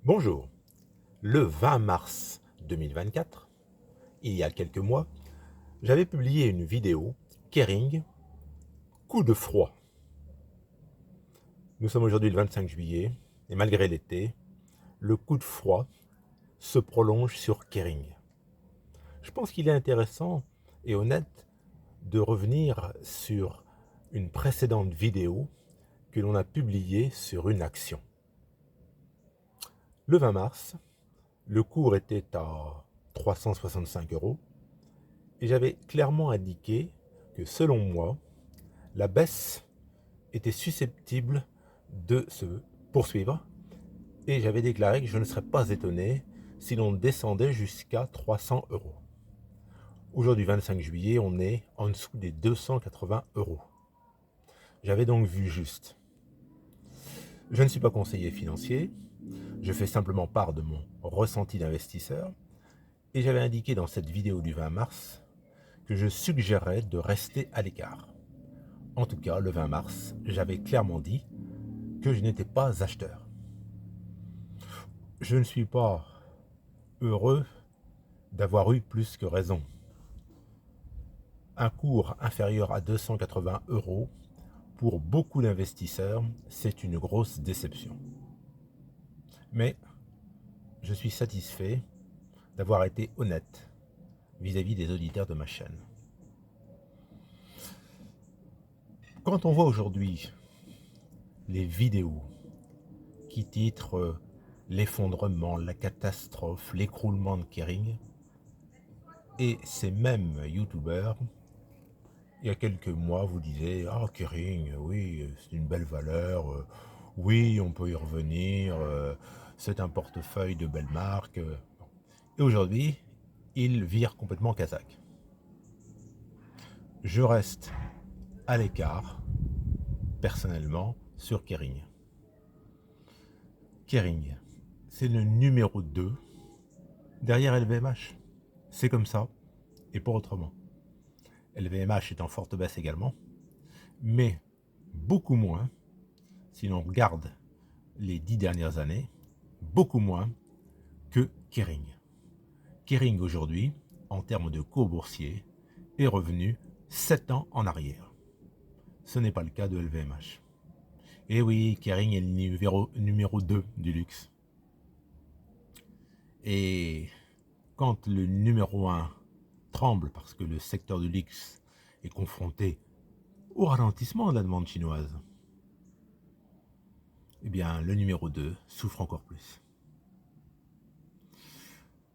Bonjour. Le 20 mars 2024, il y a quelques mois, j'avais publié une vidéo Kering, coup de froid. Nous sommes aujourd'hui le 25 juillet et malgré l'été, le coup de froid se prolonge sur Kering. Je pense qu'il est intéressant et honnête de revenir sur une précédente vidéo que l'on a publiée sur une action. Le 20 mars, le cours était à 365 euros et j'avais clairement indiqué que selon moi, la baisse était susceptible de se poursuivre et j'avais déclaré que je ne serais pas étonné si l'on descendait jusqu'à 300 euros. Aujourd'hui, 25 juillet, on est en dessous des 280 euros. J'avais donc vu juste. Je ne suis pas conseiller financier, je fais simplement part de mon ressenti d'investisseur et j'avais indiqué dans cette vidéo du 20 mars que je suggérais de rester à l'écart. En tout cas, le 20 mars, j'avais clairement dit que je n'étais pas acheteur. Je ne suis pas heureux d'avoir eu plus que raison. Un cours inférieur à 280 euros, pour beaucoup d'investisseurs, c'est une grosse déception. Mais je suis satisfait d'avoir été honnête vis-à-vis des auditeurs de ma chaîne. Quand on voit aujourd'hui les vidéos qui titrent l'effondrement, la catastrophe, l'écroulement de Kering, et ces mêmes youtubeurs, il y a quelques mois, vous disiez « Ah, Kering, oui, c'est une belle valeur, oui, on peut y revenir, c'est un portefeuille de belles marques. » Et aujourd'hui, ils virent complètement kazakh. Je reste à l'écart, personnellement, sur Kering. Kering, c'est le numéro 2 derrière LVMH. C'est comme ça, et pas autrement. LVMH est en forte baisse également, mais beaucoup moins, si l'on regarde les 10 dernières années, beaucoup moins que Kering. Kering aujourd'hui, en termes de cours boursier, est revenu 7 ans en arrière. Ce n'est pas le cas de LVMH. Et oui, Kering est le numéro 2 du luxe. Et quand le numéro 1 tremble parce que le secteur du luxe est confronté au ralentissement de la demande chinoise, eh bien le numéro 2 souffre encore plus.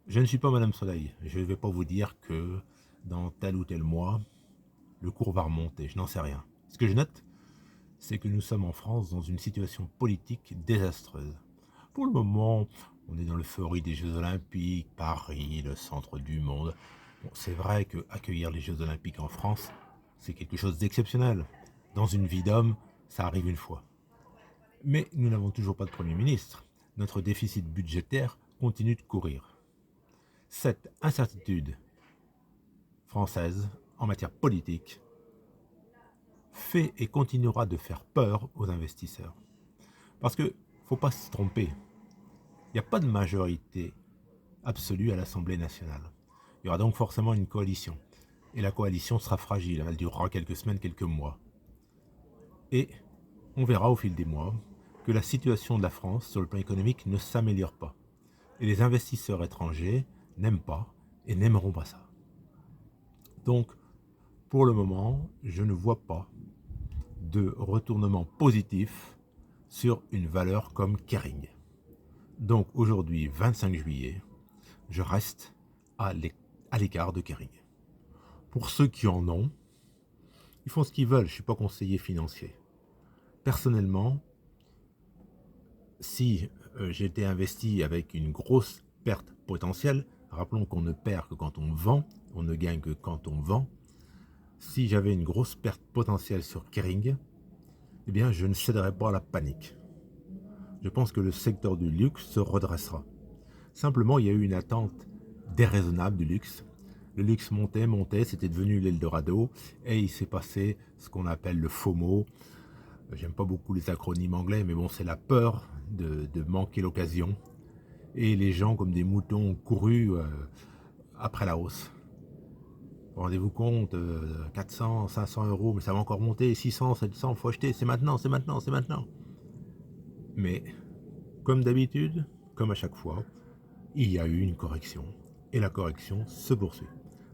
Je ne suis pas Madame Soleil, je ne vais pas vous dire que dans tel ou tel mois, le cours va remonter, je n'en sais rien. Ce que je note, c'est que nous sommes en France dans une situation politique désastreuse. Pour le moment, on est dans l'euphorie des Jeux Olympiques, Paris, le centre du monde. Bon, c'est vrai qu'accueillir les Jeux Olympiques en France, c'est quelque chose d'exceptionnel. Dans une vie d'homme, ça arrive une fois. Mais nous n'avons toujours pas de Premier ministre. Notre déficit budgétaire continue de courir. Cette incertitude française en matière politique fait et continuera de faire peur aux investisseurs. Parce que, faut pas se tromper, il n'y a pas de majorité absolue à l'Assemblée nationale. Il y aura donc forcément une coalition. Et la coalition sera fragile, elle durera quelques semaines, quelques mois. Et on verra au fil des mois que la situation de la France sur le plan économique ne s'améliore pas. Et les investisseurs étrangers n'aiment pas et n'aimeront pas ça. Donc, pour le moment, je ne vois pas de retournement positif sur une valeur comme Kering. Donc aujourd'hui, 25 juillet, je reste à l'écart de Kering. Pour ceux qui en ont, ils font ce qu'ils veulent, je ne suis pas conseiller financier. Personnellement, si j'étais investi avec une grosse perte potentielle, rappelons qu'on ne perd que quand on vend, on ne gagne que quand on vend. Si j'avais une grosse perte potentielle sur Kering, eh bien je ne céderai pas à la panique. Je pense que le secteur du luxe se redressera. Simplement, il y a eu une attente déraisonnable du luxe. Le luxe montait, montait, c'était devenu l'Eldorado, et il s'est passé ce qu'on appelle le FOMO. J'aime pas beaucoup les acronymes anglais, mais bon, c'est la peur de manquer l'occasion. et les gens comme des moutons ont couru après la hausse. Rendez-vous compte, 400, 500 euros, mais ça va encore monter, 600, 700, faut acheter, c'est maintenant, c'est maintenant, c'est maintenant. Mais, comme d'habitude, comme à chaque fois, il y a eu une correction, et la correction se poursuit.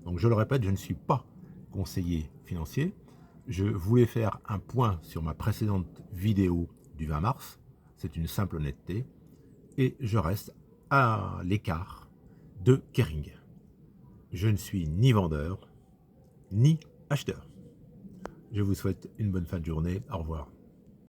Donc je le répète, je ne suis pas conseiller financier, je voulais faire un point sur ma précédente vidéo du 20 mars, c'est une simple honnêteté, et je reste à l'écart de Kering. Je ne suis ni vendeur, ni acheteur. Je vous souhaite une bonne fin de journée. Au revoir.